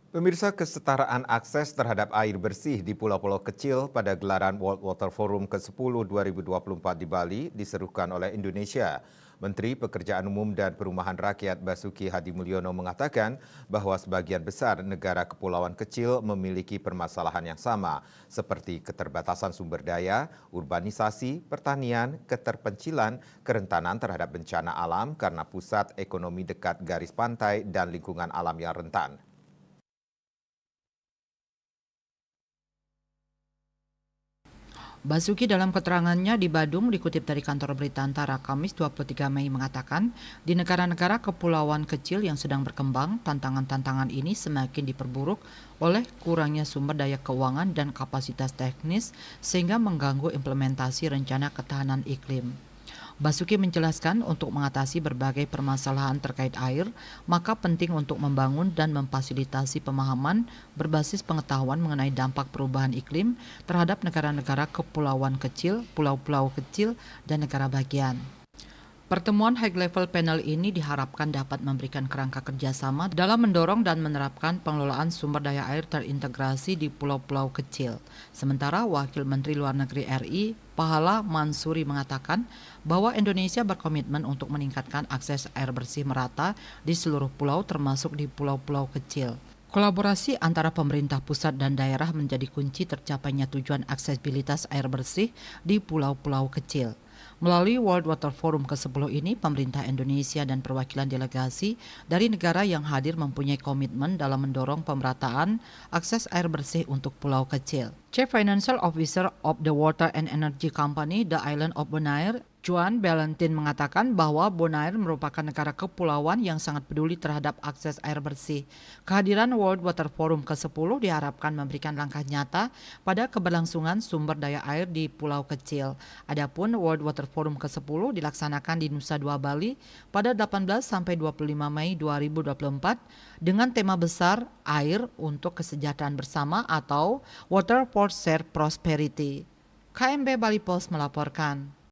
Pemirsa, kesetaraan akses terhadap air bersih di pulau-pulau kecil pada gelaran World Water Forum ke-10 2024 di Bali diserukan oleh Indonesia. Menteri Pekerjaan Umum dan Perumahan Rakyat Basuki Hadimulyono mengatakan bahwa sebagian besar negara kepulauan kecil memiliki permasalahan yang sama, seperti keterbatasan sumber daya, urbanisasi, pertanian, keterpencilan, kerentanan terhadap bencana alam karena pusat ekonomi dekat garis pantai dan lingkungan alam yang rentan. Basuki dalam keterangannya di Badung dikutip dari kantor berita Antara Kamis 23 Mei mengatakan, di negara-negara kepulauan kecil yang sedang berkembang, tantangan-tantangan ini semakin diperburuk oleh kurangnya sumber daya keuangan dan kapasitas teknis sehingga mengganggu implementasi rencana ketahanan iklim. Basuki menjelaskan untuk mengatasi berbagai permasalahan terkait air, maka penting untuk membangun dan memfasilitasi pemahaman berbasis pengetahuan mengenai dampak perubahan iklim terhadap negara-negara kepulauan kecil, pulau-pulau kecil, dan negara bagian. Pertemuan high level panel ini diharapkan dapat memberikan kerangka kerjasama dalam mendorong dan menerapkan pengelolaan sumber daya air terintegrasi di pulau-pulau kecil. Sementara Wakil Menteri Luar Negeri RI, Pahala Mansuri mengatakan bahwa Indonesia berkomitmen untuk meningkatkan akses air bersih merata di seluruh pulau termasuk di pulau-pulau kecil. Kolaborasi antara pemerintah pusat dan daerah menjadi kunci tercapainya tujuan aksesibilitas air bersih di pulau-pulau kecil. Melalui World Water Forum ke-10 ini, pemerintah Indonesia dan perwakilan delegasi dari negara yang hadir mempunyai komitmen dalam mendorong pemerataan akses air bersih untuk pulau kecil. Chief Financial Officer of the Water and Energy Company, The Island of Bonaire, Juan Valentin mengatakan bahwa Bonaire merupakan negara kepulauan yang sangat peduli terhadap akses air bersih. Kehadiran World Water Forum ke-10 diharapkan memberikan langkah nyata pada keberlangsungan sumber daya air di pulau kecil. Adapun World Water Forum ke-10 dilaksanakan di Nusa Dua Bali pada 18 sampai 25 Mei 2024 dengan tema besar Air untuk Kesejahteraan Bersama atau Water for Shared Prosperity. KMB Bali Post melaporkan.